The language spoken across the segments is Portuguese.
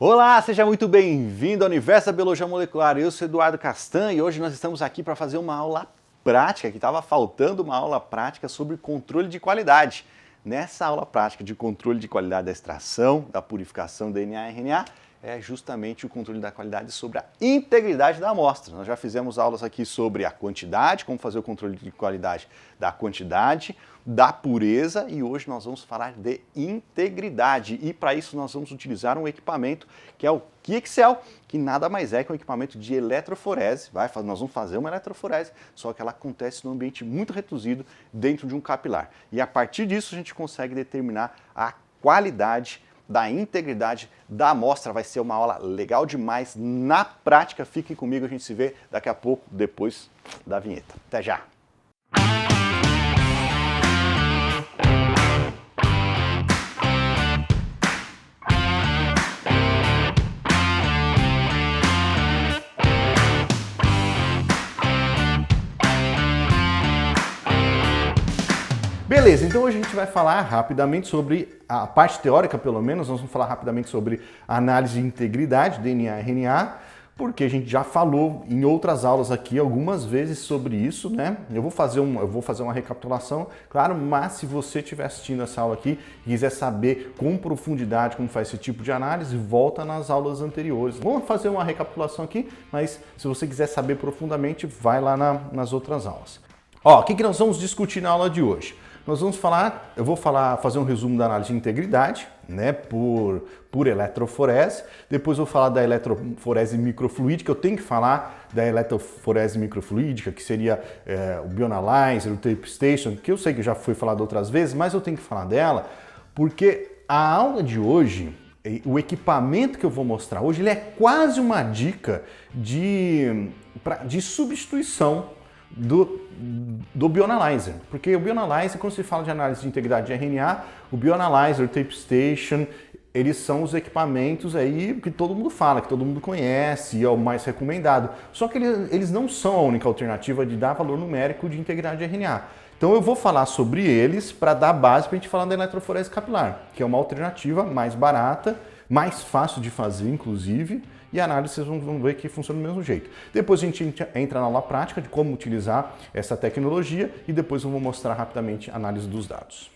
Olá, seja muito bem-vindo ao Universo da Biologia Molecular. Eu sou Eduardo Castan e hoje nós estamos aqui para fazer uma aula prática, que estava faltando uma aula prática sobre controle de qualidade. Nessa aula prática de controle de qualidade da extração, da purificação do DNA e RNA, é justamente o controle da qualidade sobre a integridade da amostra. Nós já fizemos aulas aqui sobre a quantidade, como fazer o controle de qualidade da quantidade, da pureza, e hoje nós vamos falar de integridade. E para isso nós vamos utilizar um equipamento que é o Kixel, que nada mais é que um equipamento de eletroforese. Nós vamos fazer uma eletroforese, só que ela acontece num ambiente muito reduzido dentro de um capilar. E a partir disso a gente consegue determinar a qualidade da integridade da amostra. Vai ser uma aula legal demais na prática. Fiquem comigo, a gente se vê daqui a pouco, depois da vinheta. Até já! Beleza, então hoje a gente vai falar rapidamente sobre a parte teórica, pelo menos, nós vamos falar rapidamente sobre a análise de integridade, DNA e RNA, porque a gente já falou em outras aulas aqui algumas vezes sobre isso, né? Eu vou fazer uma recapitulação, claro, mas se você estiver assistindo essa aula aqui e quiser saber com profundidade como faz esse tipo de análise, volta nas aulas anteriores. Vamos fazer uma recapitulação aqui, mas se você quiser saber profundamente, vai lá nas outras aulas. Ó, o que nós vamos discutir na aula de hoje? Nós vamos falar, eu vou fazer um resumo da análise de integridade, né, por eletroforese. Depois eu vou falar da eletroforese microfluídica. Eu tenho que falar da eletroforese microfluídica, que seria o Bioanalyzer, o Tape Station, que eu sei que já foi falado outras vezes, mas eu tenho que falar dela porque a aula de hoje, o equipamento que eu vou mostrar hoje, ele é quase uma dica de substituição do Bioanalyzer, porque o Bioanalyzer, quando se fala de análise de integridade de RNA, o Bioanalyzer, o Tape Station, eles são os equipamentos aí que todo mundo fala, que todo mundo conhece e é o mais recomendado. Só que eles não são a única alternativa de dar valor numérico de integridade de RNA. Então eu vou falar sobre eles para dar base para a gente falar da eletroforese capilar, que é uma alternativa mais barata, mais fácil de fazer, inclusive, e a análise vocês vão ver que funciona do mesmo jeito. Depois a gente entra na aula prática de como utilizar essa tecnologia e depois eu vou mostrar rapidamente a análise dos dados.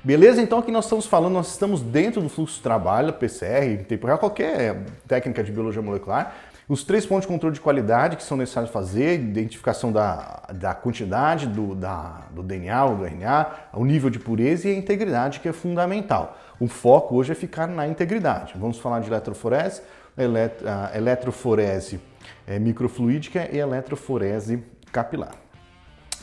Beleza? Então aqui nós estamos falando, nós estamos dentro do fluxo de trabalho, PCR, em tempo real, qualquer técnica de biologia molecular. Os 3 pontos de controle de qualidade que são necessários fazer, identificação da quantidade do DNA ou do RNA, o nível de pureza e a integridade, que é fundamental. O foco hoje é ficar na integridade. Vamos falar de eletroforese, eletroforese microfluídica e eletroforese capilar.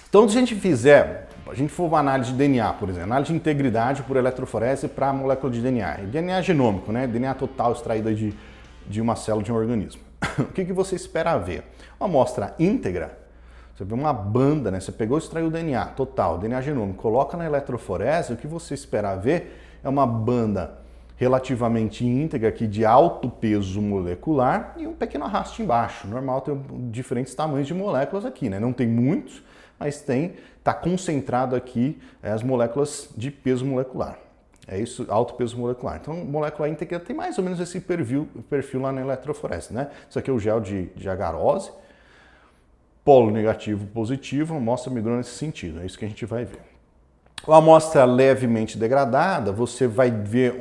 Então, se a gente for uma análise de DNA, por exemplo, análise de integridade por eletroforese para a molécula de DNA, DNA genômico, né? DNA total extraída de uma célula de um organismo. O que você espera ver? Uma amostra íntegra, você vê uma banda, né? Você pegou e extraiu o DNA total, DNA genômico, coloca na eletroforese, o que você espera ver é uma banda relativamente íntegra aqui de alto peso molecular e um pequeno arraste embaixo. Normal ter diferentes tamanhos de moléculas aqui, né? Não tem muitos, mas está concentrado aqui as moléculas de peso molecular. É isso, alto peso molecular. Então, molécula íntegra tem mais ou menos esse perfil lá na eletroforese, né? Isso aqui é o gel de agarose, polo negativo positivo, a amostra migrou nesse sentido, é isso que a gente vai ver. Uma amostra levemente degradada, você vai ver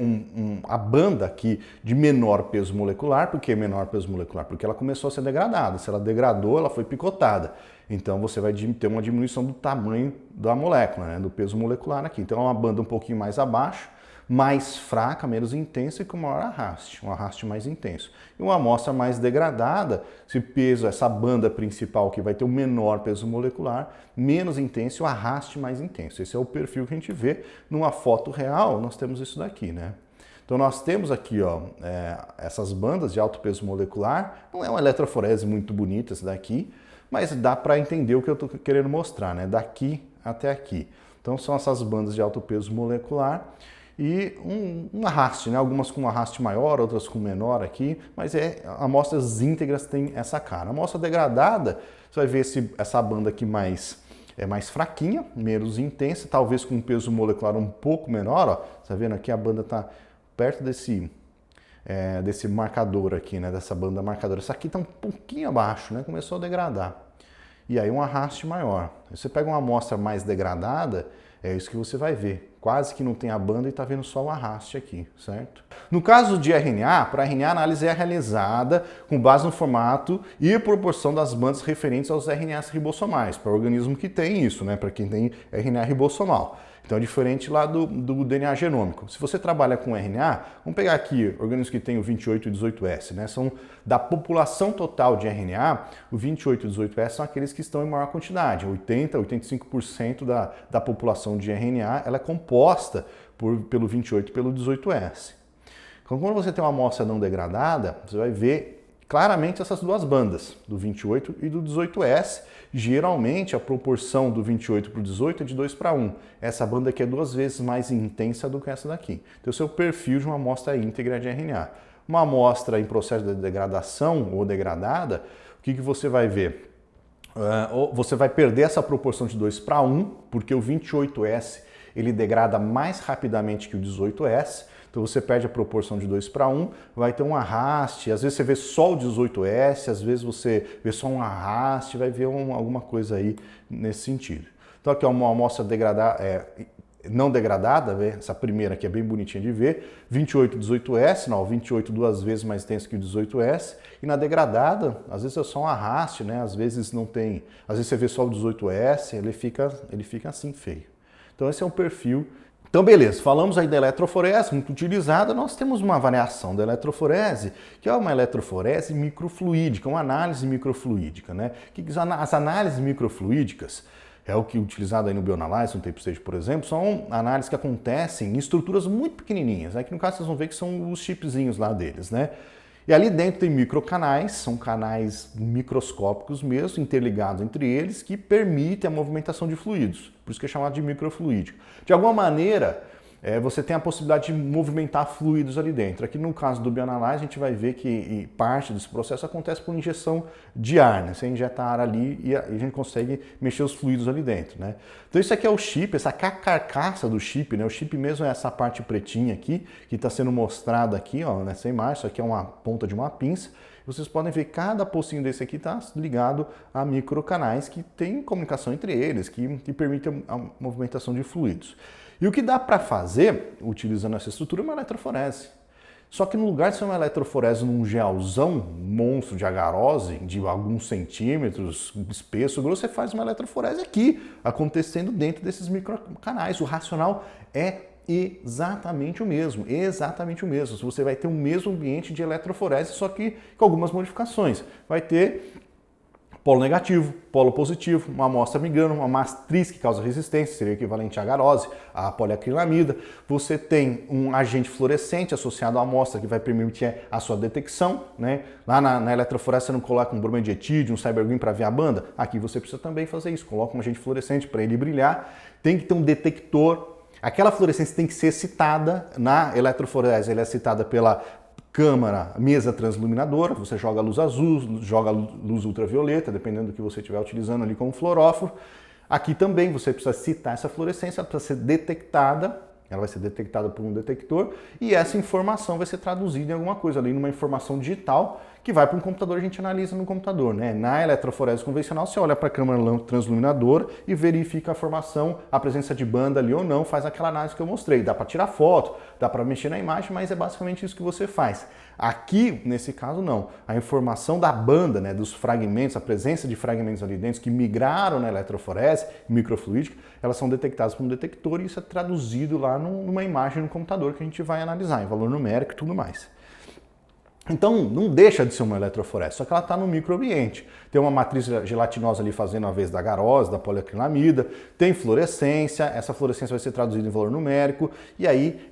a banda aqui de menor peso molecular. Por que menor peso molecular? Porque ela começou a ser degradada. Se ela degradou, ela foi picotada. Então você vai ter uma diminuição do tamanho da molécula, né, do peso molecular aqui. Então é uma banda um pouquinho mais abaixo, mais fraca, menos intensa e com maior arraste, um arraste mais intenso. E uma amostra mais degradada, esse peso, essa banda principal que vai ter o menor peso molecular, menos intenso e o arraste mais intenso. Esse é o perfil que a gente vê numa foto real, nós temos isso daqui, né? Então nós temos aqui, ó, essas bandas de alto peso molecular, não é uma eletroforese muito bonita essa daqui, mas dá para entender o que eu estou querendo mostrar, né? Daqui até aqui. Então são essas bandas de alto peso molecular e um arraste, né? Algumas com um arraste maior, outras com menor aqui, mas amostras íntegras têm essa cara. A amostra degradada, você vai ver essa banda aqui mais fraquinha, menos intensa, talvez com um peso molecular um pouco menor, ó. Tá vendo aqui a banda está perto desse marcador aqui, né, dessa banda marcadora. Essa aqui está um pouquinho abaixo, né, começou a degradar. E aí um arraste maior. Você pega uma amostra mais degradada, é isso que você vai ver. Quase que não tem a banda e está vendo só o arraste aqui, certo? No caso de RNA, para RNA a análise é realizada com base no formato e proporção das bandas referentes aos RNAs ribossomais, para o organismo que tem isso, né? Para quem tem RNA ribossomal. Então é diferente lá do DNA genômico. Se você trabalha com RNA, vamos pegar aqui organismos que têm o 28 e 18S, né? São da população total de RNA, o 28 e 18S são aqueles que estão em maior quantidade. 80, 85% da população de RNA ela é composta pelo 28 e pelo 18S. Então, quando você tem uma amostra não degradada, você vai ver claramente essas duas bandas, do 28 e do 18S. Geralmente a proporção do 28 para o 18 é de 2:1. Essa banda aqui é 2 vezes mais intensa do que essa daqui. Então, esse é o perfil de uma amostra íntegra de RNA. Uma amostra em processo de degradação ou degradada, o que você vai ver? Você vai perder essa proporção de 2:1, porque o 28S ele degrada mais rapidamente que o 18S. Então você perde a proporção de 2:1, vai ter um arraste, às vezes você vê só o 18S, às vezes você vê só um arraste, vai ver alguma coisa aí nesse sentido. Então aqui é uma amostra não degradada, essa primeira aqui é bem bonitinha de ver, 28 e 18S, não, 28 duas vezes mais intenso que o 18S, e na degradada, às vezes é só um arraste, né? Às vezes não tem, às vezes você vê só o 18S, ele fica assim feio. Então esse é um perfil. Então, beleza, falamos aí da eletroforese, muito utilizada. Nós temos uma variação da eletroforese, que é uma eletroforese microfluídica, uma análise microfluídica, né? As análises microfluídicas, é o que é utilizado aí no Bioanalyze, no TapeStage, por exemplo, são análises que acontecem em estruturas muito pequenininhas, né? Que no caso vocês vão ver que são os chipzinhos lá deles, né? E ali dentro tem microcanais, são canais microscópicos mesmo, interligados entre eles, que permitem a movimentação de fluidos. Por isso que é chamado de microfluídico. De alguma maneira, você tem a possibilidade de movimentar fluidos ali dentro. Aqui no caso do Bioanalyze, a gente vai ver que parte desse processo acontece por injeção de ar, né? Você injeta ar ali e a gente consegue mexer os fluidos ali dentro, né? Então isso aqui é o chip, essa carcaça do chip, né? O chip mesmo é essa parte pretinha aqui, que está sendo mostrada aqui, ó, nessa imagem. Isso aqui é uma ponta de uma pinça. Vocês podem ver que cada pocinho desse aqui está ligado a microcanais que têm comunicação entre eles, que permitem a movimentação de fluidos. E o que dá para fazer, utilizando essa estrutura, é uma eletroforese. Só que no lugar de ser uma eletroforese num gelzão, monstro de agarose, de alguns centímetros, espesso, grosso, você faz uma eletroforese aqui, acontecendo dentro desses microcanais. O racional é exatamente o mesmo, exatamente o mesmo. Você vai ter o mesmo ambiente de eletroforese, só que com algumas modificações. Vai ter polo negativo, polo positivo, uma amostra migrando, uma matriz que causa resistência, seria equivalente à agarose, à poliacrilamida. Você tem um agente fluorescente associado à amostra que vai permitir a sua detecção, né? Lá na eletroforese você não coloca um bromo de etídio, um cybergreen para ver a banda. Aqui você precisa também fazer isso, coloca um agente fluorescente para ele brilhar. Tem que ter um detector. Aquela fluorescência tem que ser excitada na eletroforese, ela é excitada pela câmara, mesa transluminadora, você joga luz azul, joga luz ultravioleta, dependendo do que você estiver utilizando ali como fluoróforo. Aqui também você precisa citar essa fluorescência para ser detectada, ela vai ser detectada por um detector e essa informação vai ser traduzida em alguma coisa ali, numa informação digital que vai para um computador, a gente analisa no computador, né? Na eletroforese convencional, você olha para a câmara transluminadora e verifica a formação, a presença de banda ali ou não, faz aquela análise que eu mostrei. Dá para tirar foto, dá para mexer na imagem, mas é basicamente isso que você faz. Aqui, nesse caso, não. A informação da banda, né, dos fragmentos, a presença de fragmentos ali dentro que migraram na eletroforese microfluídica, elas são detectadas por um detector e isso é traduzido lá numa imagem no computador que a gente vai analisar, em valor numérico e tudo mais. Então, não deixa de ser uma eletroforese, só que ela está no microambiente. Tem uma matriz gelatinosa ali fazendo a vez da agarose, da poliacrilamida, tem fluorescência, essa fluorescência vai ser traduzida em valor numérico, e aí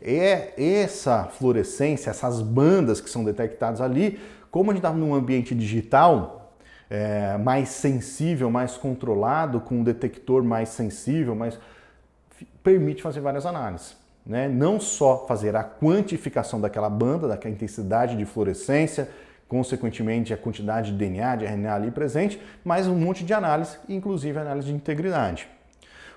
essa fluorescência, essas bandas que são detectadas ali, como a gente está num ambiente digital, mais sensível, mais controlado, com um detector mais sensível, permite fazer várias análises. Né? Não só fazer a quantificação daquela banda, daquela intensidade de fluorescência, consequentemente a quantidade de DNA, de RNA ali presente, mas um monte de análise, inclusive análise de integridade.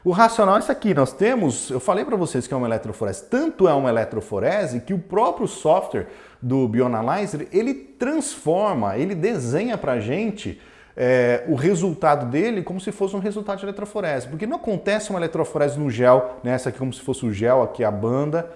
O racional é isso aqui, nós temos, eu falei para vocês que é uma eletroforese, tanto é uma eletroforese que o próprio software do Bioanalyzer, ele transforma, ele desenha para a gente o resultado dele como se fosse um resultado de eletroforese, porque não acontece uma eletroforese no gel, né? Essa aqui como se fosse o gel, aqui a banda,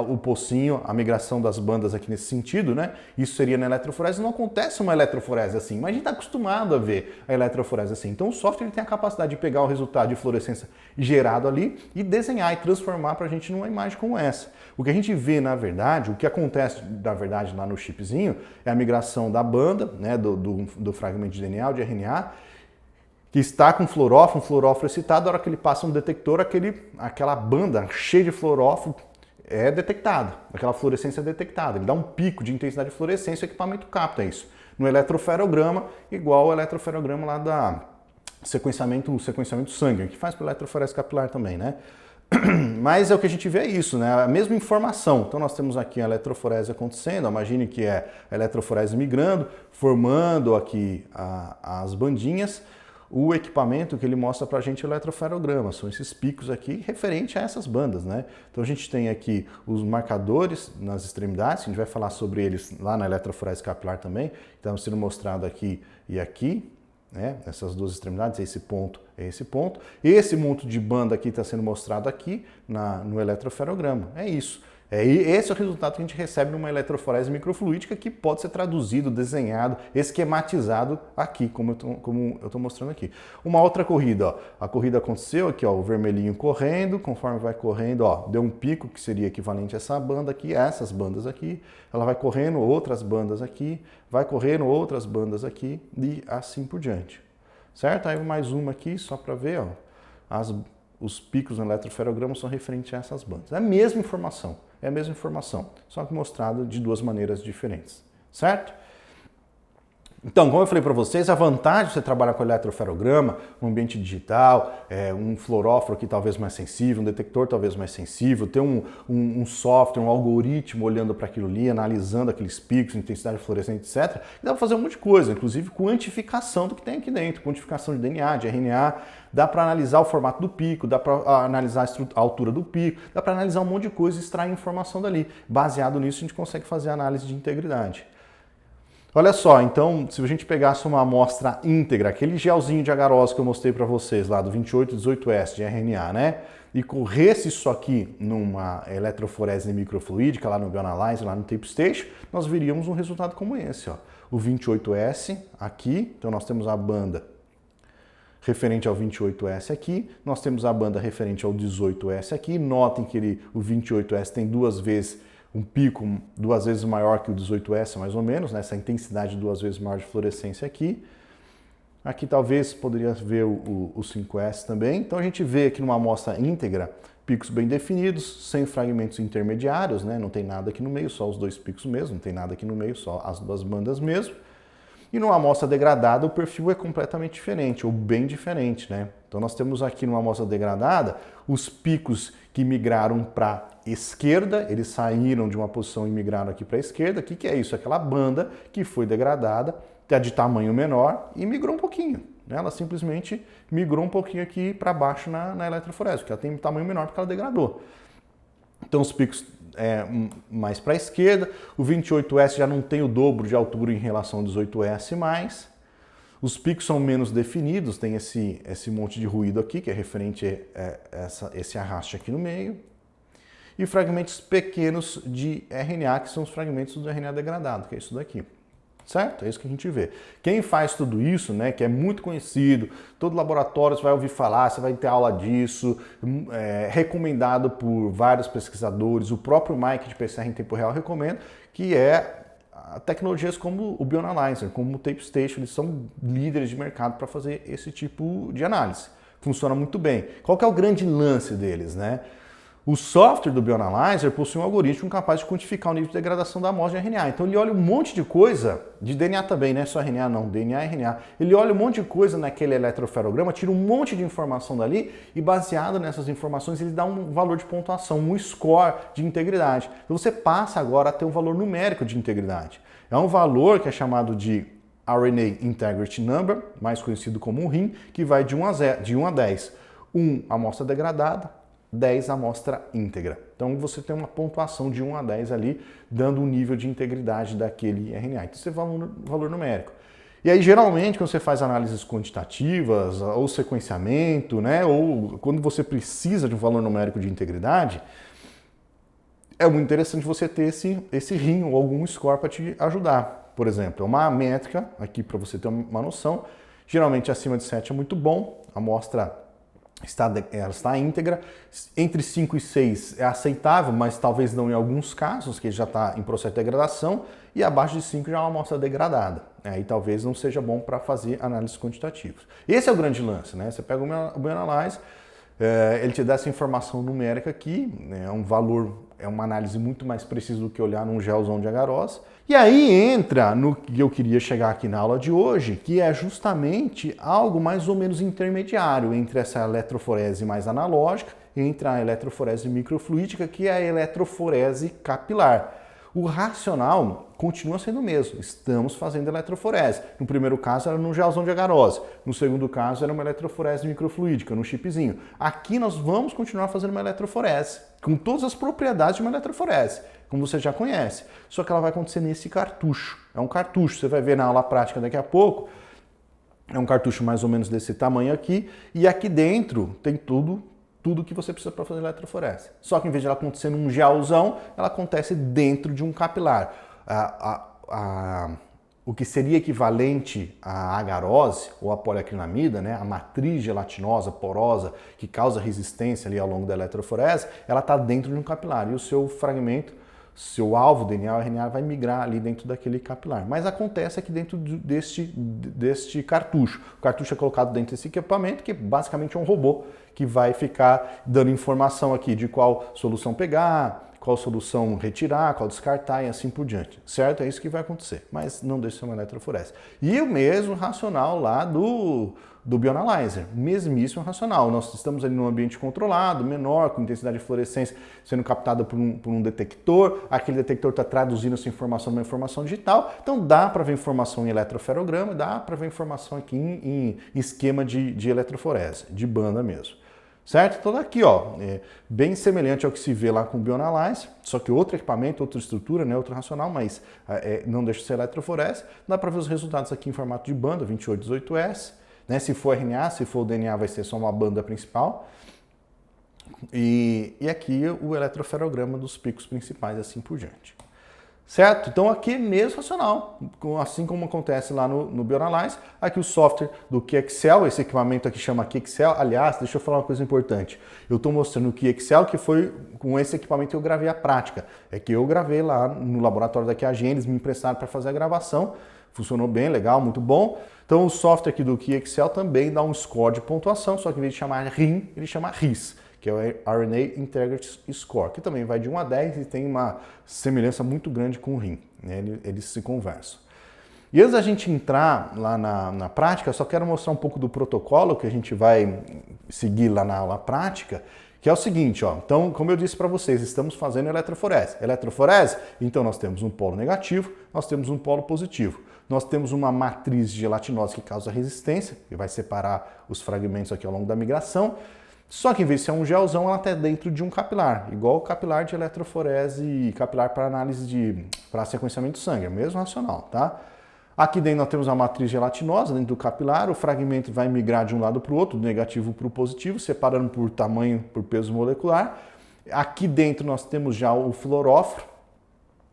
o pocinho, a migração das bandas aqui nesse sentido, né? Isso seria na eletroforese, não acontece uma eletroforese assim, mas a gente está acostumado a ver a eletroforese assim. Então o software ele tem a capacidade de pegar o resultado de fluorescência gerado ali e desenhar e transformar para a gente numa imagem como essa. O que a gente vê na verdade, o que acontece na verdade lá no chipzinho é a migração da banda, né, do fragmento de DNA, de RNA, que está com fluorófilo, um fluorófilo excitado, na hora que ele passa no detector, aquela banda cheia de fluorófilo é detectada, aquela fluorescência é detectada. Ele dá um pico de intensidade de fluorescência e o equipamento capta isso. No eletroferograma, igual o eletroferograma lá da sequenciamento sangue, que faz pela eletroforese capilar também, né? Mas é o que a gente vê é isso, né? A mesma informação. Então nós temos aqui a eletroforese acontecendo, imagine que é a eletroforese migrando, formando aqui as bandinhas. O equipamento que ele mostra pra gente é o eletroferograma, são esses picos aqui referente a essas bandas, né? Então a gente tem aqui os marcadores nas extremidades, a gente vai falar sobre eles lá na eletroforese capilar também, estão sendo mostrado aqui e aqui, né? Essas duas extremidades, esse ponto é esse ponto. Esse monte de banda aqui está sendo mostrado aqui no eletroferograma. É isso. Esse é o resultado que a gente recebe numa eletroforese microfluídica que pode ser traduzido, desenhado, esquematizado aqui, como eu estou mostrando aqui. Uma outra corrida, ó. A corrida aconteceu aqui, ó, o vermelhinho correndo, conforme vai correndo, ó, deu um pico que seria equivalente a essa banda aqui, a essas bandas aqui. Ela vai correndo, outras bandas aqui, vai correndo outras bandas aqui e assim por diante. Certo? Aí mais uma aqui, só para ver, ó, os picos no eletroferograma são referentes a essas bandas. É a mesma informação, só que mostrado de duas maneiras diferentes, certo? Então, como eu falei para vocês, a vantagem de você trabalhar com eletroferograma, um ambiente digital, um fluoróforo aqui talvez mais sensível, um detector talvez mais sensível, ter um software, um algoritmo olhando para aquilo ali, analisando aqueles picos, intensidade fluorescente, etc. E dá para fazer um monte de coisa, inclusive quantificação do que tem aqui dentro, quantificação de DNA, de RNA, dá para analisar o formato do pico, dá para analisar a altura do pico, dá para analisar um monte de coisa e extrair informação dali. Baseado nisso, a gente consegue fazer análise de integridade. Olha só, então, se a gente pegasse uma amostra íntegra, aquele gelzinho de agarose que eu mostrei para vocês lá do 2818S de RNA, né? E corresse isso aqui numa eletroforese microfluídica lá no Bioanalyzer, lá no Tape Station, nós veríamos um resultado como esse, ó. O 28S aqui, então nós temos a banda referente ao 28S aqui, nós temos a banda referente ao 18S aqui. Notem que o 28S tem duas vezes um pico duas vezes maior que o 18S, mais ou menos, né? Essa intensidade duas vezes maior de fluorescência aqui. Aqui talvez poderia ver o 5S também. Então a gente vê aqui numa amostra íntegra picos bem definidos, sem fragmentos intermediários, né? Não tem nada aqui no meio, só os dois picos mesmo, não tem nada aqui no meio, só as duas bandas mesmo. E numa amostra degradada o perfil é completamente diferente, ou bem diferente, né? Então nós temos aqui numa amostra degradada os picos que migraram para a esquerda, eles saíram de uma posição e migraram aqui para a esquerda. O que é isso? Aquela banda que foi degradada, é de tamanho menor e migrou um pouquinho. Né? Ela simplesmente migrou um pouquinho aqui para baixo na eletroforese, porque ela tem tamanho menor porque ela degradou. Então os picos mais para a esquerda, o 28S já não tem o dobro de altura em relação ao 18S mais. Os picos são menos definidos, tem esse monte de ruído aqui, que é referente a esse arraste aqui no meio. E fragmentos pequenos de RNA, que são os fragmentos do RNA degradado, que é isso daqui. Certo? É isso que a gente vê. Quem faz tudo isso, né, que é muito conhecido, todo laboratório você vai ouvir falar, você vai ter aula disso, recomendado por vários pesquisadores, o próprio Mike de PCR em tempo real recomenda, que tecnologias como o Bioanalyzer, como o Tape Station, eles são líderes de mercado para fazer esse tipo de análise. Funciona muito bem. Qual que é o grande lance deles, né? O software do Bioanalyzer possui um algoritmo capaz de quantificar o nível de degradação da amostra de RNA. Então ele olha um monte de coisa, de DNA também, não é só RNA não, DNA e RNA. Ele olha um monte de coisa naquele eletroferograma, tira um monte de informação dali e baseado nessas informações ele dá um valor de pontuação, um score de integridade. Então você passa agora a ter um valor numérico de integridade. É um valor que é chamado de RNA Integrity Number, mais conhecido como um RIN, que vai de 1 a 10. 1 amostra degradada, 10 amostra íntegra. Então você tem uma pontuação de 1 a 10 ali, dando um nível de integridade daquele RNA. Então você tem valor numérico. E aí, geralmente, quando você faz análises quantitativas, ou sequenciamento, né, ou quando você precisa de um valor numérico de integridade, é muito interessante você ter esse RIN ou algum score para te ajudar. Por exemplo, é uma métrica, aqui para você ter uma noção, geralmente acima de 7 é muito bom, a amostra está íntegra, entre 5 e 6 é aceitável, mas talvez não em alguns casos, que já está em processo de degradação, e abaixo de 5 já é uma amostra degradada. Aí talvez não seja bom para fazer análises quantitativas. Esse é o grande lance, né? Você pega o BioAnalyze, ele te dá essa informação numérica aqui, né? É um valor, é uma análise muito mais precisa do que olhar num gelzão de agarose. E aí entra no que eu queria chegar aqui na aula de hoje, que é justamente algo mais ou menos intermediário entre essa eletroforese mais analógica e entre a eletroforese microfluídica, que é a eletroforese capilar. O racional continua sendo o mesmo, estamos fazendo eletroforese. No primeiro caso era no gelzão de agarose, no segundo caso era uma eletroforese microfluídica, no chipzinho. Aqui nós vamos continuar fazendo uma eletroforese, com todas as propriedades de uma eletroforese, como você já conhece. Só que ela vai acontecer nesse cartucho. É um cartucho, você vai ver na aula prática daqui a pouco. É um cartucho mais ou menos desse tamanho aqui, e aqui dentro tem tudo que você precisa para fazer eletroforese. Só que em vez de ela acontecer num gelzão, ela acontece dentro de um capilar. O que seria equivalente à agarose ou à poliacrilamida, né, a matriz gelatinosa, porosa, que causa resistência ali ao longo da eletroforese, ela está dentro de um capilar. E o seu fragmento, seu alvo, DNA ou RNA, vai migrar ali dentro daquele capilar. Mas acontece aqui dentro deste cartucho. O cartucho é colocado dentro desse equipamento, que basicamente é um robô que vai ficar dando informação aqui de qual solução pegar, qual solução retirar, qual descartar e assim por diante, certo? É isso que vai acontecer, mas não deixa de ser uma eletroforese. E o mesmo racional lá do BioAnalyzer, mesmíssimo racional. Nós estamos ali num ambiente controlado, menor, com intensidade de fluorescência sendo captada por um detector, aquele detector está traduzindo essa informação numa informação digital, então dá para ver informação em eletroferograma, dá para ver informação aqui em esquema de eletroforese, de banda mesmo. Certo? Então aqui, ó, bem semelhante ao que se vê lá com o BioAnalyze, só que outro equipamento, outra estrutura, né, outro racional, mas não deixa de ser eletroforese. Dá para ver os resultados aqui em formato de banda, 2818S. Né? Se for RNA, se for DNA, vai ser só uma banda principal. E aqui o eletroferograma dos picos principais, assim por diante. Certo? Então aqui é mesmo racional, assim como acontece lá no BioAnalyze. Aqui o software do QXL, esse equipamento aqui chama QXL. Aliás, deixa eu falar uma coisa importante. Eu estou mostrando o QXL, que foi com esse equipamento que eu gravei a prática. É que eu gravei lá no laboratório da QAGN, eles me emprestaram para fazer a gravação. Funcionou bem, legal, muito bom. Então o software aqui do QXL também dá um score de pontuação, só que em vez de chamar RIN, ele chama RIS, que é o RNA Integrity Score, que também vai de 1 a 10 e tem uma semelhança muito grande com o RIN, né? Eles se conversam. E antes da gente entrar lá na prática, eu só quero mostrar um pouco do protocolo que a gente vai seguir lá na aula prática, que é o seguinte, ó. Então, como eu disse para vocês, estamos fazendo eletroforese. Eletroforese, então nós temos um polo negativo, nós temos um polo positivo. Nós temos uma matriz gelatinosa que causa resistência, que vai separar os fragmentos aqui ao longo da migração. Só que em vez de ser um gelzão, ela está dentro de um capilar, igual o capilar de eletroforese, capilar para análise para sequenciamento de sangue, é o mesmo racional, tá? Aqui dentro nós temos a matriz gelatinosa dentro do capilar, o fragmento vai migrar de um lado para o outro, do negativo para o positivo, separando por tamanho, por peso molecular. Aqui dentro nós temos já o fluoróforo,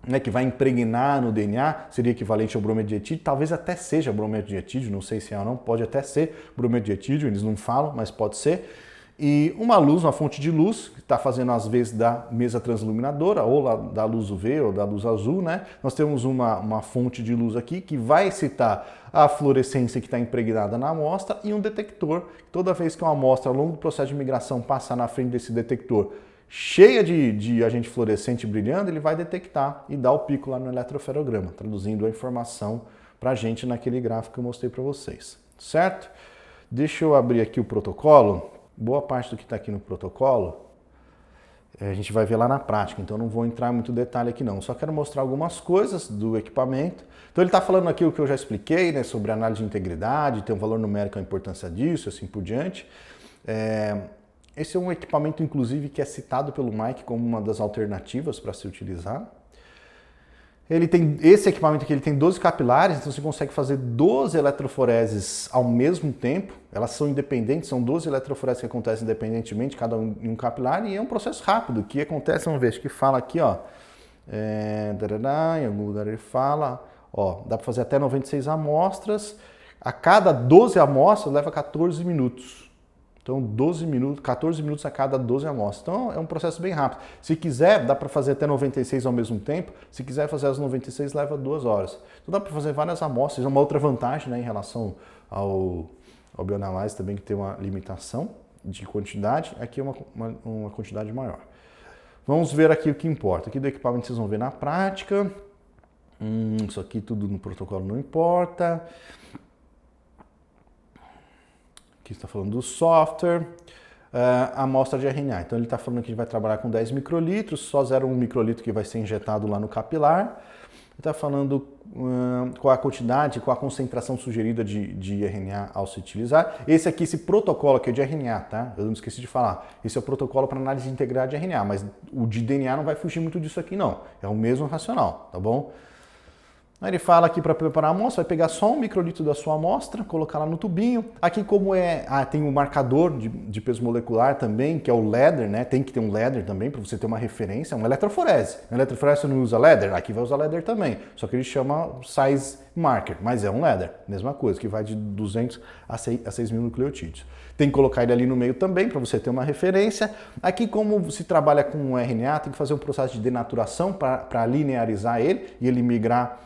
né, que vai impregnar no DNA, seria equivalente ao brometo de etídio, talvez até seja brometo de etídio, não sei se é ou não, pode até ser brometo de etídio, eles não falam, mas pode ser. E uma luz, uma fonte de luz, que está fazendo às vezes da mesa transiluminadora, ou da luz UV ou da luz azul, né? Nós temos uma fonte de luz aqui que vai excitar a fluorescência que está impregnada na amostra e um detector. Toda vez que uma amostra ao longo do processo de migração passar na frente desse detector cheia de agente fluorescente brilhando, ele vai detectar e dar o pico lá no eletroferograma, traduzindo a informação para a gente naquele gráfico que eu mostrei para vocês, certo? Deixa eu abrir aqui o protocolo. Boa parte do que está aqui no protocolo a gente vai ver lá na prática, então não vou entrar em muito detalhe aqui não. Só quero mostrar algumas coisas do equipamento. Então ele está falando aqui o que eu já expliquei, né, sobre análise de integridade, tem um valor numérico, a importância disso, assim por diante. Esse é um equipamento, inclusive, que é citado pelo Mike como uma das alternativas para se utilizar. Esse equipamento aqui ele tem 12 capilares, então você consegue fazer 12 eletroforeses ao mesmo tempo. Elas são independentes, são 12 eletroforeses que acontecem independentemente, cada um em um capilar, e é um processo rápido, que acontece, vamos ver, acho que fala aqui, ó. Em algum lugar ele fala, ó, dá para fazer até 96 amostras. A cada 12 amostras leva 14 minutos. Então, 14 minutos a cada 12 amostras. Então, é um processo bem rápido. Se quiser, dá para fazer até 96 ao mesmo tempo. Se quiser fazer as 96, leva 2 horas. Então, dá para fazer várias amostras. É uma outra vantagem, né, em relação ao bioanálise também, que tem uma limitação de quantidade. Aqui é uma quantidade maior. Vamos ver aqui o que importa. Aqui do equipamento vocês vão ver na prática. Isso aqui tudo no protocolo não importa. Aqui está falando do software, a amostra de RNA. Então ele está falando que a gente vai trabalhar com 10 microlitros, só 0,1 microlitro que vai ser injetado lá no capilar. Ele está falando qual a quantidade, qual a concentração sugerida de RNA ao se utilizar. Esse protocolo aqui é de RNA, tá? Eu não esqueci de falar. Esse é o protocolo para análise integrada de RNA, mas o de DNA não vai fugir muito disso aqui não. É o mesmo racional, tá bom? Aí ele fala aqui para preparar a amostra, vai pegar só 1 microlitro da sua amostra, colocar lá no tubinho. Aqui como tem um marcador de peso molecular também, que é o LEDER, né? Tem que ter um LEDER também para você ter uma referência, uma eletroforese. Na eletroforese você não usa LEDER, aqui vai usar LEDER também. Só que ele chama size marker, mas é um LEDER, mesma coisa, que vai de 200 a 6 mil nucleotídeos. Tem que colocar ele ali no meio também para você ter uma referência. Aqui como se trabalha com o RNA, tem que fazer um processo de denaturação para linearizar ele e ele migrar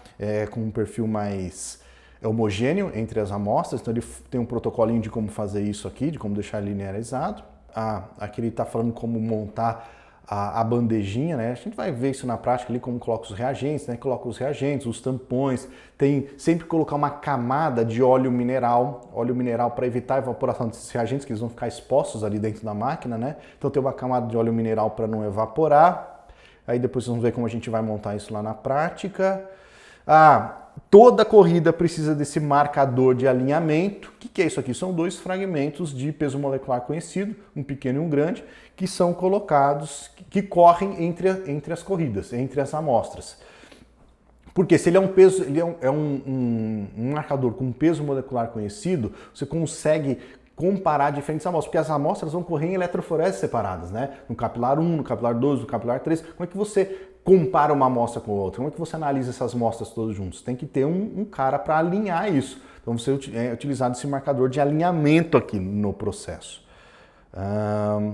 com um perfil mais homogêneo entre as amostras. Então ele tem um protocolinho de como fazer isso aqui, de como deixar linearizado. Aqui ele está falando como montar a bandejinha, né? A gente vai ver isso na prática ali, como coloca os reagentes, né? Coloca os reagentes, os tampões, tem sempre colocar uma camada de óleo mineral para evitar a evaporação desses reagentes, que eles vão ficar expostos ali dentro da máquina, né? Então tem uma camada de óleo mineral para não evaporar. Aí depois vocês vão ver como a gente vai montar isso lá na prática. Toda corrida precisa desse marcador de alinhamento. O que é isso aqui? São 2 fragmentos de peso molecular conhecido, um pequeno e um grande, que são colocados, que correm entre as corridas, entre as amostras. Porque se ele é um peso, ele é um marcador com peso molecular conhecido, você consegue comparar diferentes amostras, porque as amostras vão correr em eletroforeses separadas, né? No capilar 1, no capilar 2, no capilar 3. Como é que você compara uma amostra com a outra? Como é que você analisa essas amostras todas juntas? Tem que ter um cara para alinhar isso. Então você é utilizado esse marcador de alinhamento aqui no processo.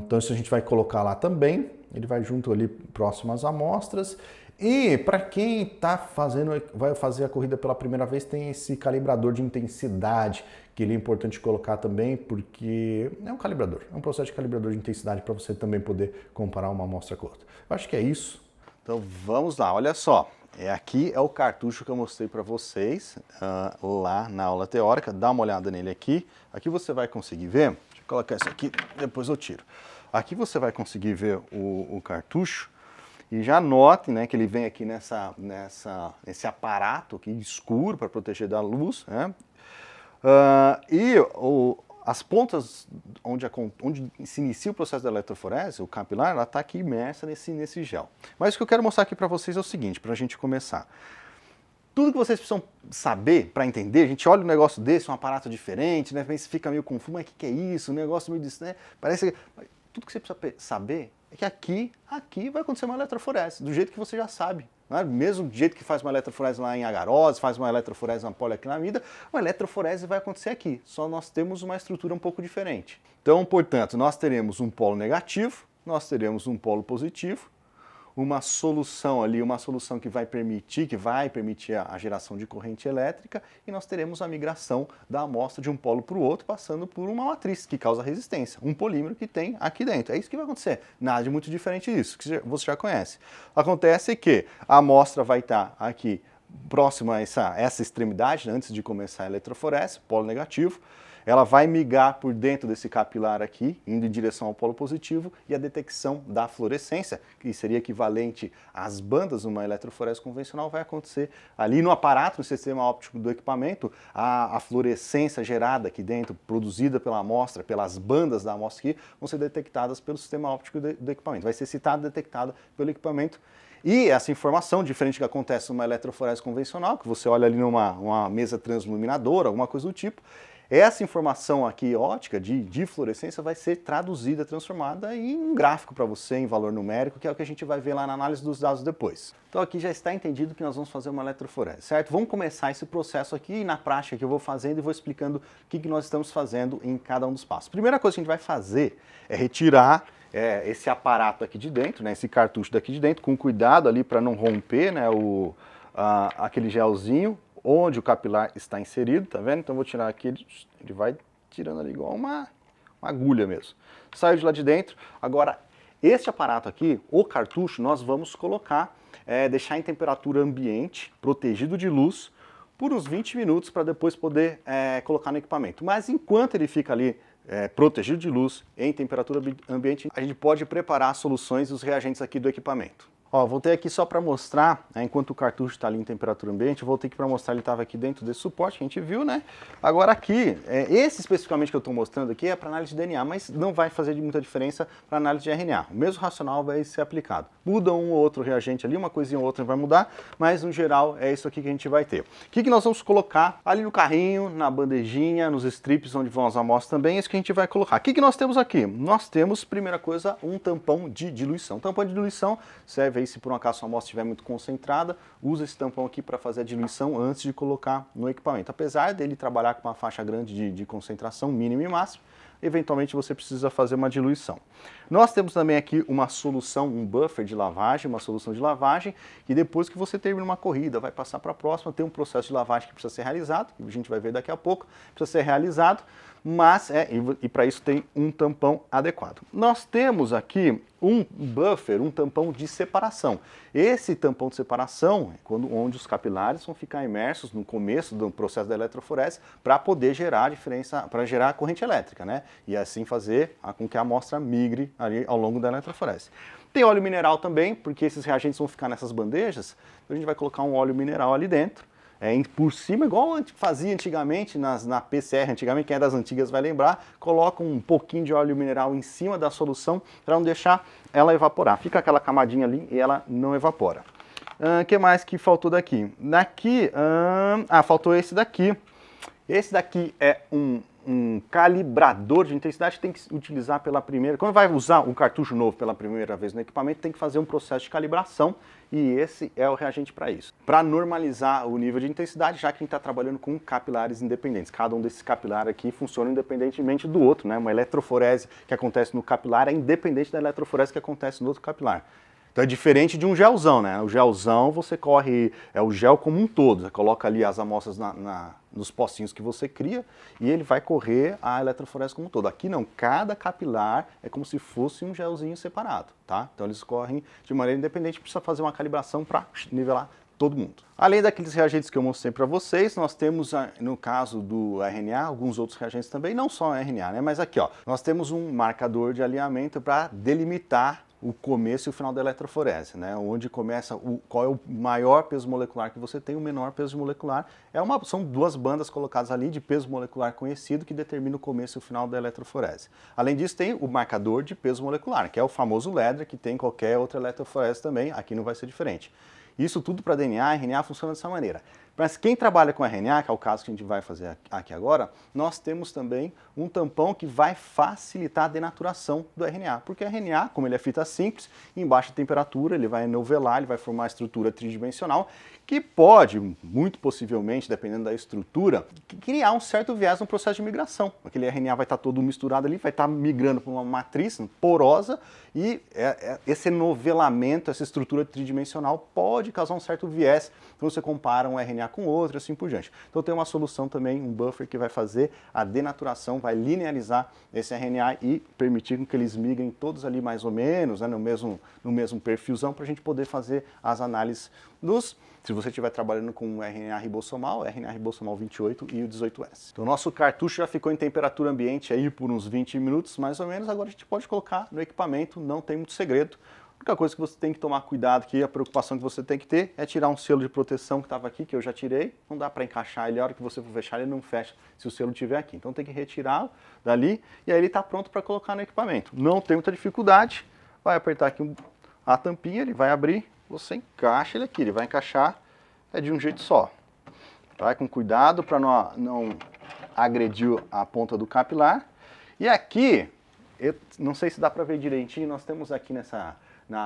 Então isso a gente vai colocar lá também. Ele vai junto ali próximo às amostras. E para quem vai fazer a corrida pela primeira vez, tem esse calibrador de intensidade, que ele é importante colocar também, porque é um calibrador, é um processo de calibrador de intensidade para você também poder comparar uma amostra com outra. Eu acho que é isso. Então vamos lá, olha só. Aqui é o cartucho que eu mostrei para vocês lá na aula teórica. Dá uma olhada nele aqui. Aqui você vai conseguir ver, deixa eu colocar isso aqui, depois eu tiro. Aqui você vai conseguir ver o cartucho. E já note, né, que ele vem aqui nesse aparato aqui escuro para proteger da luz, né? As pontas onde se inicia o processo da eletroforese, o capilar, ela está aqui imersa nesse gel. Mas o que eu quero mostrar aqui para vocês é o seguinte, para a gente começar. Tudo que vocês precisam saber para entender, a gente olha um negócio desse, um aparato diferente, né, você fica meio confuso, mas o que é isso? Um negócio meio disso, né? Parece que... Tudo que você precisa saber é que aqui vai acontecer uma eletroforese, do jeito que você já sabe. Né? Mesmo do jeito que faz uma eletroforese lá em agarose, faz uma eletroforese na poliacrilamida, uma eletroforese vai acontecer aqui. Só nós temos uma estrutura um pouco diferente. Então, portanto, nós teremos um polo negativo, nós teremos um polo positivo, uma solução ali, uma solução que vai permitir a geração de corrente elétrica, e nós teremos a migração da amostra de um polo para o outro, passando por uma matriz que causa resistência, um polímero que tem aqui dentro. É isso que vai acontecer. Nada de muito diferente disso, que você já conhece. Acontece que a amostra vai estar aqui próxima a essa extremidade, né, antes de começar a eletroforese, polo negativo. ela vai migrar por dentro desse capilar aqui, indo em direção ao polo positivo, e a detecção da fluorescência, que seria equivalente às bandas numa eletroforese convencional, vai acontecer ali no aparato, no sistema óptico do equipamento. A fluorescência gerada aqui dentro, produzida pela amostra, pelas bandas da amostra aqui, vão ser detectadas pelo sistema óptico do equipamento. Vai ser citada e detectada pelo equipamento. E essa informação, diferente do que acontece numa eletroforese convencional, que você olha ali numa mesa transluminadora, alguma coisa do tipo, essa informação aqui óptica de fluorescência vai ser traduzida, transformada em um gráfico para você, em valor numérico, que é o que a gente vai ver lá na análise dos dados depois. Então aqui já está entendido que nós vamos fazer uma eletroforese, certo? Vamos começar esse processo aqui e na prática que eu vou fazendo e vou explicando o que nós estamos fazendo em cada um dos passos. Primeira coisa que a gente vai fazer é retirar esse aparato aqui de dentro, né, esse cartucho daqui de dentro, com cuidado ali para não romper, né, aquele gelzinho onde o capilar está inserido, tá vendo? Então eu vou tirar aqui, ele vai tirando ali igual uma agulha mesmo. Saiu de lá de dentro. Agora, este aparato aqui, o cartucho, nós vamos colocar, deixar em temperatura ambiente, protegido de luz, por uns 20 minutos para depois poder colocar no equipamento. Mas enquanto ele fica ali protegido de luz, em temperatura ambiente, a gente pode preparar as soluções e os reagentes aqui do equipamento. Ó, voltei aqui só para mostrar, enquanto o cartucho está ali em temperatura ambiente, eu voltei aqui para mostrar, ele estava aqui dentro desse suporte que a gente viu, né? Agora aqui, esse especificamente que eu estou mostrando aqui é para análise de DNA, mas não vai fazer muita diferença para análise de RNA. O mesmo racional vai ser aplicado. Muda um ou outro reagente ali, uma coisinha ou outra vai mudar, mas no geral é isso aqui que a gente vai ter. O que nós vamos colocar ali no carrinho, na bandejinha, nos strips onde vão as amostras também, é isso que a gente vai colocar. O que nós temos aqui? Nós temos, primeira coisa, um tampão de diluição. Tampão de diluição serve aí se por um acaso a amostra estiver muito concentrada, usa esse tampão aqui para fazer a diluição antes de colocar no equipamento. Apesar dele trabalhar com uma faixa grande de concentração mínima e máxima, eventualmente você precisa fazer uma diluição. Nós temos também aqui uma solução, um buffer de lavagem, uma solução de lavagem, que depois que você termina uma corrida, vai passar para a próxima, tem um processo de lavagem que precisa ser realizado, que a gente vai ver daqui a pouco, precisa ser realizado, mas e para isso tem um tampão adequado. Nós temos aqui um buffer, um tampão de separação. Esse tampão de separação é onde os capilares vão ficar imersos no começo do processo da eletroforese para poder gerar diferença, para gerar corrente elétrica, né? E assim fazer com que a amostra migre ali ao longo da eletroforese. Tem óleo mineral também, porque esses reagentes vão ficar nessas bandejas, então a gente vai colocar um óleo mineral ali dentro. Por cima, igual fazia antigamente na PCR, antigamente, quem é das antigas vai lembrar, coloca um pouquinho de óleo mineral em cima da solução para não deixar ela evaporar. Fica aquela camadinha ali e ela não evapora. O que mais que faltou daqui? Faltou esse daqui. Esse daqui é um calibrador de intensidade que tem que utilizar pela primeira... Quando vai usar um cartucho novo pela primeira vez no equipamento, tem que fazer um processo de calibração e esse é o reagente para isso. Para normalizar o nível de intensidade, já que a gente está trabalhando com capilares independentes. Cada um desses capilares aqui funciona independentemente do outro, né? Uma eletroforese que acontece no capilar é independente da eletroforese que acontece no outro capilar. Então é diferente de um gelzão, né? O gelzão você corre, o gel como um todo, você coloca ali as amostras nos pocinhos que você cria e ele vai correr a eletroforese como um todo. Aqui não, cada capilar é como se fosse um gelzinho separado, tá? Então eles correm de maneira independente, precisa fazer uma calibração para nivelar todo mundo. Além daqueles reagentes que eu mostrei para vocês, nós temos, no caso do RNA, alguns outros reagentes também, não só RNA, né? Mas aqui, ó, nós temos um marcador de alinhamento para delimitar o começo e o final da eletroforese, né? Onde começa qual é o maior peso molecular que você tem, o menor peso molecular. São duas bandas colocadas ali de peso molecular conhecido que determina o começo e o final da eletroforese. Além disso, tem o marcador de peso molecular, que é o famoso LEDR, que tem em qualquer outra eletroforese também, aqui não vai ser diferente. Isso tudo para DNA e RNA funciona dessa maneira. Mas quem trabalha com RNA, que é o caso que a gente vai fazer aqui agora, nós temos também um tampão que vai facilitar a denaturação do RNA. Porque o RNA, como ele é fita simples, em baixa temperatura, ele vai enovelar, ele vai formar uma estrutura tridimensional que pode, muito possivelmente, dependendo da estrutura, criar um certo viés no processo de migração. Aquele RNA vai estar todo misturado ali, vai estar migrando para uma matriz porosa e esse enovelamento, essa estrutura tridimensional pode causar um certo viés quando você compara um RNA com outro, assim por diante. Então tem uma solução também, um buffer que vai fazer a denaturação, vai linearizar esse RNA e permitir que eles migrem todos ali mais ou menos, né, no mesmo perfilzão, para a gente poder fazer as análises dos Se você estiver trabalhando com o RNA ribossomal, RNA ribossomal 28 e o 18S. Então o nosso cartucho já ficou em temperatura ambiente aí por uns 20 minutos, mais ou menos. Agora a gente pode colocar no equipamento, não tem muito segredo. A única coisa que você tem que tomar cuidado aqui, a preocupação que você tem que ter é tirar um selo de proteção que estava aqui, que eu já tirei. Não dá para encaixar ele, a hora que você for fechar ele não fecha se o selo estiver aqui. Então tem que retirar dali e aí ele está pronto para colocar no equipamento. Não tem muita dificuldade, vai apertar aqui a tampinha, ele vai abrir, você encaixa ele aqui, ele vai encaixar de um jeito só. Vai com cuidado para não agredir a ponta do capilar. E aqui, eu não sei se dá para ver direitinho, nós temos aqui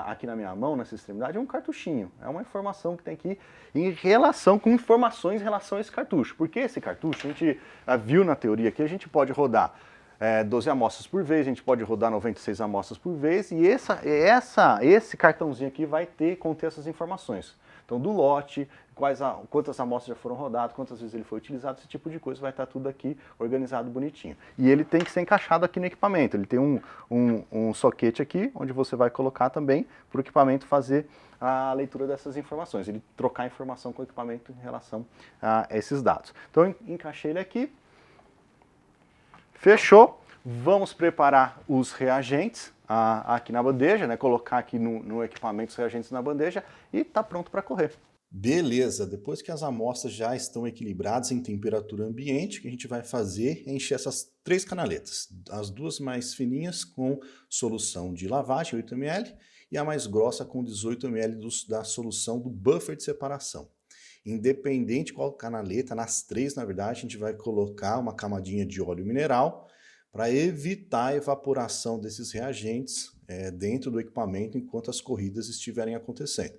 aqui na minha mão, nessa extremidade, um cartuchinho. É uma informação que tem aqui em relação com informações em relação a esse cartucho. Porque esse cartucho, a gente viu na teoria aqui, a gente pode rodar 12 amostras por vez, a gente pode rodar 96 amostras por vez, e esse cartãozinho aqui vai conter essas informações. Então, do lote, quantas amostras já foram rodadas, quantas vezes ele foi utilizado, esse tipo de coisa vai estar tudo aqui organizado bonitinho. E ele tem que ser encaixado aqui no equipamento. Ele tem um soquete aqui, onde você vai colocar também para o equipamento fazer a leitura dessas informações. Ele trocar informação com o equipamento em relação a esses dados. Então, encaixei ele aqui. Fechou. Vamos preparar os reagentes aqui na bandeja, né? Colocar aqui no equipamento os reagentes na bandeja e está pronto para correr. Beleza, depois que as amostras já estão equilibradas em temperatura ambiente, o que a gente vai fazer é encher essas 3 canaletas. As 2 mais fininhas com solução de lavagem, 8 ml, e a mais grossa com 18 ml da solução do buffer de separação. Independente qual canaleta, nas 3, na verdade, a gente vai colocar uma camadinha de óleo mineral para evitar a evaporação desses reagentes dentro do equipamento enquanto as corridas estiverem acontecendo.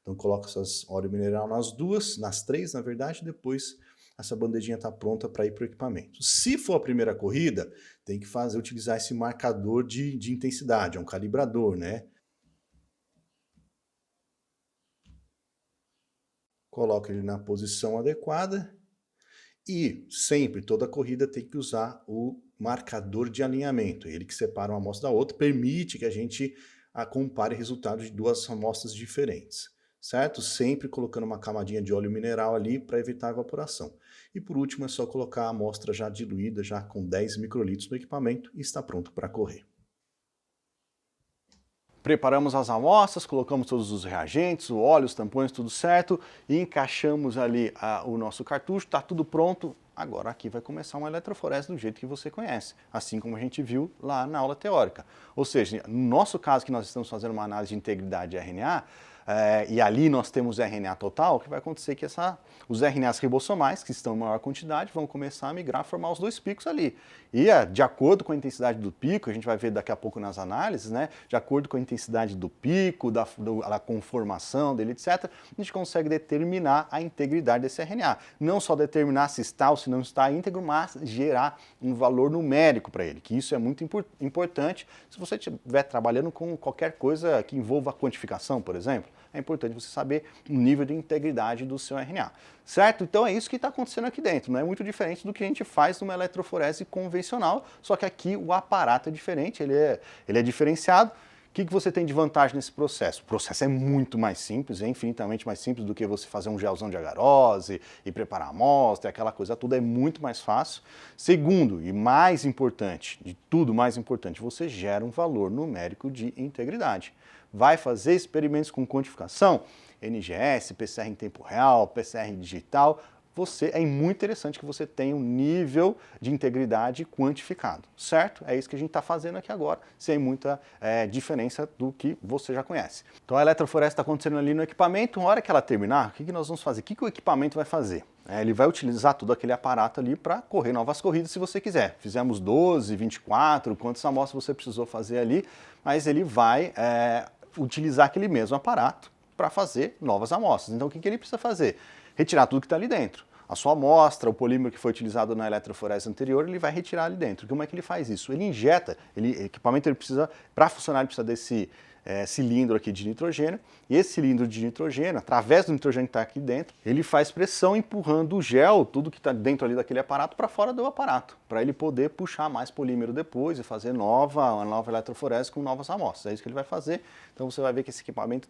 Então coloca essas óleo mineral nas 3, na verdade, depois essa bandejinha está pronta para ir para o equipamento. Se for a primeira corrida, tem que utilizar esse marcador de intensidade, é um calibrador, né? Coloca ele na posição adequada e sempre, toda corrida tem que usar o marcador de alinhamento, ele que separa uma amostra da outra, permite que a gente compare resultados de 2 amostras diferentes, certo? Sempre colocando uma camadinha de óleo mineral ali para evitar a evaporação. E por último é só colocar a amostra já diluída, já com 10 microlitros no equipamento e está pronto para correr. Preparamos as amostras, colocamos todos os reagentes, o óleo, os tampões, tudo certo, e encaixamos ali o nosso cartucho, está tudo pronto. Agora aqui vai começar uma eletroforese do jeito que você conhece, assim como a gente viu lá na aula teórica. Ou seja, no nosso caso que nós estamos fazendo uma análise de integridade de RNA, e ali nós temos RNA total, o que vai acontecer é que os RNAs ribossomais, que estão em maior quantidade, vão começar a migrar, formar os 2 picos ali. E de acordo com a intensidade do pico, a gente vai ver daqui a pouco nas análises, né? De acordo com a intensidade do pico, da conformação dele, etc., a gente consegue determinar a integridade desse RNA. Não só determinar se está ou se não está íntegro, mas gerar um valor numérico para ele, que isso é muito importante se você estiver trabalhando com qualquer coisa que envolva a quantificação, por exemplo. É importante você saber o nível de integridade do seu RNA, certo? Então é isso que está acontecendo aqui dentro, não é muito diferente do que a gente faz numa eletroforese convencional, só que aqui o aparato é diferente, ele é diferenciado. O que você tem de vantagem nesse processo? O processo é muito mais simples, é infinitamente mais simples do que você fazer um gelzão de agarose e preparar a amostra, aquela coisa toda, é muito mais fácil. Segundo, e mais importante, de tudo mais importante, você gera um valor numérico de integridade. Vai fazer experimentos com quantificação, NGS, PCR em tempo real, PCR digital, é muito interessante que você tenha um nível de integridade quantificado, certo? É isso que a gente está fazendo aqui agora, sem muita diferença do que você já conhece. Então a eletroforese está acontecendo ali no equipamento, na hora que ela terminar, o que nós vamos fazer? O que o equipamento vai fazer? Ele vai utilizar todo aquele aparato ali para correr novas corridas se você quiser. Fizemos 12, 24, quantas amostras você precisou fazer ali, mas ele vai utilizar aquele mesmo aparato para fazer novas amostras. Então o que ele precisa fazer? Retirar tudo que está ali dentro. A sua amostra, o polímero que foi utilizado na eletroforese anterior, ele vai retirar ali dentro. Como é que ele faz isso? Ele injeta, o equipamento ele precisa, para funcionar, ele precisa desse cilindro aqui de nitrogênio, e esse cilindro de nitrogênio, através do nitrogênio que está aqui dentro, ele faz pressão empurrando o gel, tudo que está dentro ali daquele aparato, para fora do aparato, para ele poder puxar mais polímero depois e fazer uma nova eletroforese com novas amostras. É isso que ele vai fazer. Então você vai ver que esse equipamento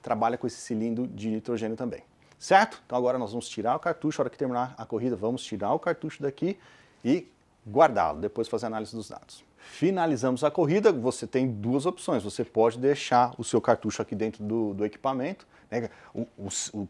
trabalha com esse cilindro de nitrogênio também. certo? Então agora nós vamos tirar o cartucho, a hora que terminar a corrida, vamos tirar o cartucho daqui e guardá-lo, depois fazer a análise dos dados. Finalizamos a corrida, você tem duas opções, você pode deixar o seu cartucho aqui dentro do equipamento, né?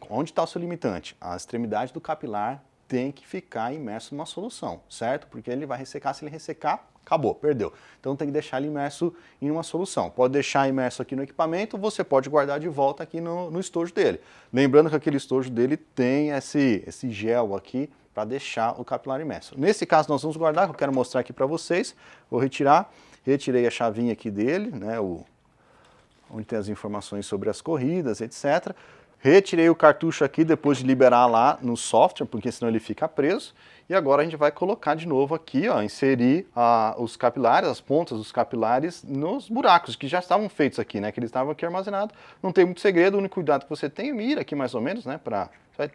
Onde está o seu limitante? A extremidade do capilar tem que ficar imerso numa solução, certo? Porque ele vai ressecar, se ele ressecar, acabou, perdeu. Então tem que deixar ele imerso em uma solução. Pode deixar imerso aqui no equipamento, você pode guardar de volta aqui no estojo dele. Lembrando que aquele estojo dele tem esse gel aqui para deixar o capilar imerso. Nesse caso nós vamos guardar, que eu quero mostrar aqui para vocês. Vou retirar, retirei a chavinha aqui dele, né, onde tem as informações sobre as corridas, etc. Retirei o cartucho aqui depois de liberar lá no software, porque senão ele fica preso. E agora a gente vai colocar de novo aqui, ó, inserir os capilares, as pontas dos capilares nos buracos que já estavam feitos aqui, né? Que eles estavam aqui armazenados. Não tem muito segredo, o único cuidado que você tem, mira aqui mais ou menos, né?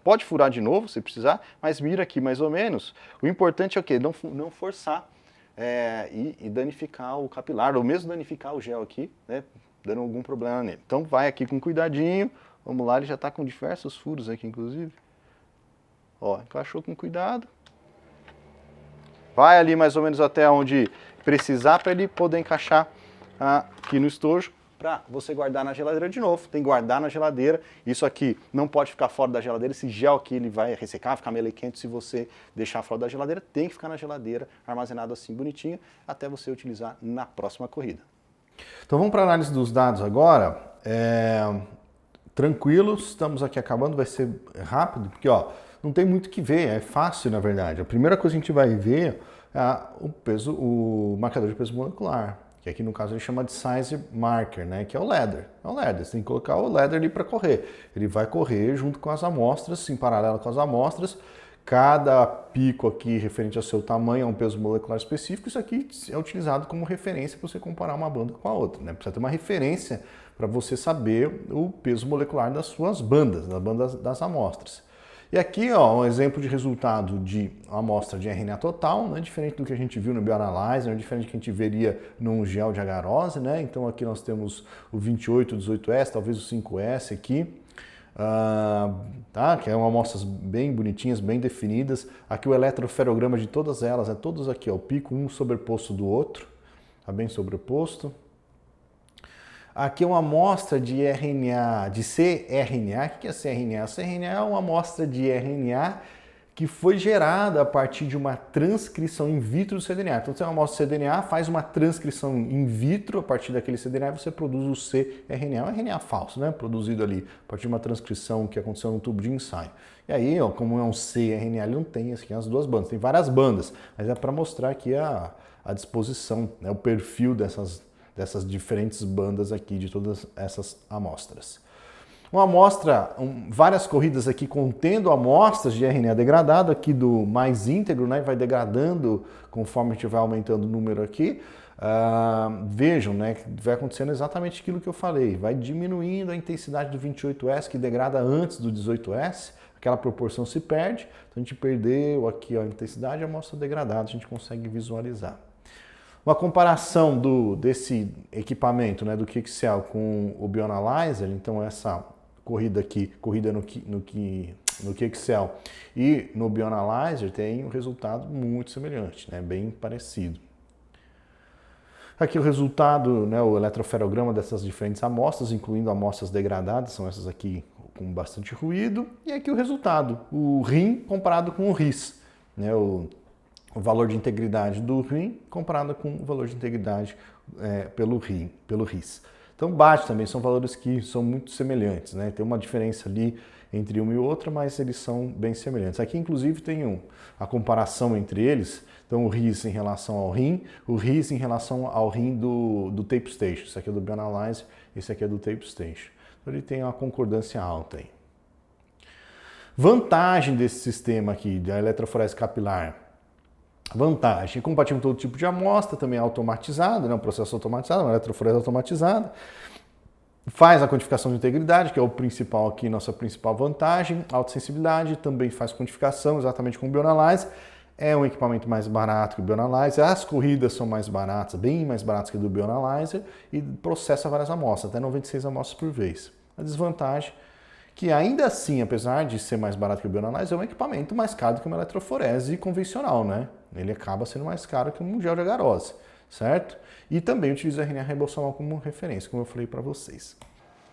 Pode furar de novo se precisar, mas mira aqui mais ou menos. O importante é o quê? Não forçar e danificar o capilar, ou mesmo danificar o gel aqui, né? Dando algum problema nele. Então vai aqui com cuidadinho. Vamos lá, ele já está com diversos furos aqui, inclusive. Ó, encaixou com cuidado. Vai ali mais ou menos até onde precisar para ele poder encaixar aqui no estojo para você guardar na geladeira de novo. Tem que guardar na geladeira. Isso aqui não pode ficar fora da geladeira. Esse gel aqui ele vai ressecar, ficar melequento se você deixar fora da geladeira. Tem que ficar na geladeira, armazenado assim bonitinho, até você utilizar na próxima corrida. Então vamos para a análise dos dados agora. Tranquilos, estamos aqui acabando, vai ser rápido, porque ó, não tem muito o que ver, é fácil na verdade. A primeira coisa que a gente vai ver é o marcador de peso molecular, que aqui no caso ele chama de size marker, né, que é o ladder. É o ladder, você tem que colocar o ladder ali para correr. Ele vai correr junto com as amostras, em paralelo com as amostras. Cada pico aqui referente ao seu tamanho é um peso molecular específico. Isso aqui é utilizado como referência para você comparar uma banda com a outra, né? Precisa ter uma referência para você saber o peso molecular das suas bandas, das bandas das amostras. E aqui, ó, um exemplo de resultado de uma amostra de RNA total, né? Diferente do que a gente viu no Bioanalyzer, diferente do que a gente veria num gel de agarose, né? Então aqui nós temos o 28, o 18S, talvez o 5S aqui. Que é uma amostras bem bonitinhas, bem definidas. Aqui o eletroferograma de todas elas, todos aqui, ó, o pico um sobreposto do outro, tá bem sobreposto. Aqui é uma amostra de RNA, de cRNA. O que é cRNA? cRNA é uma amostra de RNA que foi gerada a partir de uma transcrição in vitro do cDNA. Então, você tem uma amostra de cDNA, faz uma transcrição in vitro a partir daquele cDNA e você produz o cRNA. É um RNA falso, né? Produzido ali a partir de uma transcrição que aconteceu no tubo de ensaio. E aí, ó, como é um cRNA, ele não tem assim, as duas bandas, tem várias bandas, mas é para mostrar aqui a disposição, né? O perfil dessas diferentes bandas aqui, de todas essas amostras. Uma amostra, várias corridas aqui contendo amostras de RNA degradado, aqui do mais íntegro, né, vai degradando conforme a gente vai aumentando o número aqui. Vejam, né, que vai acontecendo exatamente aquilo que eu falei, vai diminuindo a intensidade do 28S, que degrada antes do 18S, aquela proporção se perde, então a gente perdeu aqui a intensidade, a amostra degradada, a gente consegue visualizar. Uma comparação desse equipamento, né, do QXCell com o Bioanalyzer, então essa corrida aqui, corrida no QXCell e no Bioanalyzer tem um resultado muito semelhante, né, bem parecido. Aqui o resultado, né, o eletroferograma dessas diferentes amostras, incluindo amostras degradadas, são essas aqui com bastante ruído, e aqui o resultado, o rim comparado com o RIS, né, o valor de integridade do rim comparado com o valor de integridade pelo RIS. Então bate também, são valores que são muito semelhantes, né? Tem uma diferença ali entre uma e outra, mas eles são bem semelhantes. Aqui inclusive tem a comparação entre eles, então o RIS em relação ao rim, o RIS em relação ao rim do Tape Station. Esse aqui é do Bioanalyzer, esse aqui é do Tape Station. Então ele tem uma concordância alta aí. Vantagem desse sistema aqui, da eletroforese capilar. Vantagem, compatível com todo tipo de amostra, também é automatizado, né? Um processo automatizado, uma eletroforese automatizada. Faz a quantificação de integridade, que é o principal aqui, nossa principal vantagem. Autossensibilidade, também faz quantificação, exatamente como o Bioanalyzer. É um equipamento mais barato que o Bioanalyzer. As corridas são mais baratas, bem mais baratas que o do Bioanalyzer. E processa várias amostras, até 96 amostras por vez. A desvantagem que ainda assim, apesar de ser mais barato que o bioanálise, é um equipamento mais caro do que uma eletroforese convencional, né? Ele acaba sendo mais caro que um gel de agarose, certo? E também utilizo o RNA ribosomal como referência, como eu falei para vocês.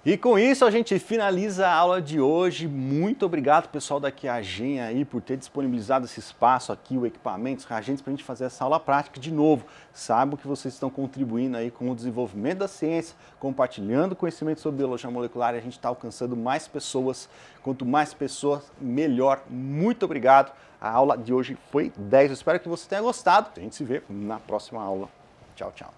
E com isso a gente finaliza a aula de hoje. Muito obrigado, pessoal da Qiagen aí por ter disponibilizado esse espaço aqui, o equipamento, os reagentes para a gente fazer essa aula prática de novo. Saibam que vocês estão contribuindo aí com o desenvolvimento da ciência, compartilhando conhecimento sobre biologia molecular e a gente está alcançando mais pessoas. Quanto mais pessoas, melhor. Muito obrigado. A aula de hoje foi 10. Eu espero que você tenha gostado. A gente se vê na próxima aula. Tchau, tchau.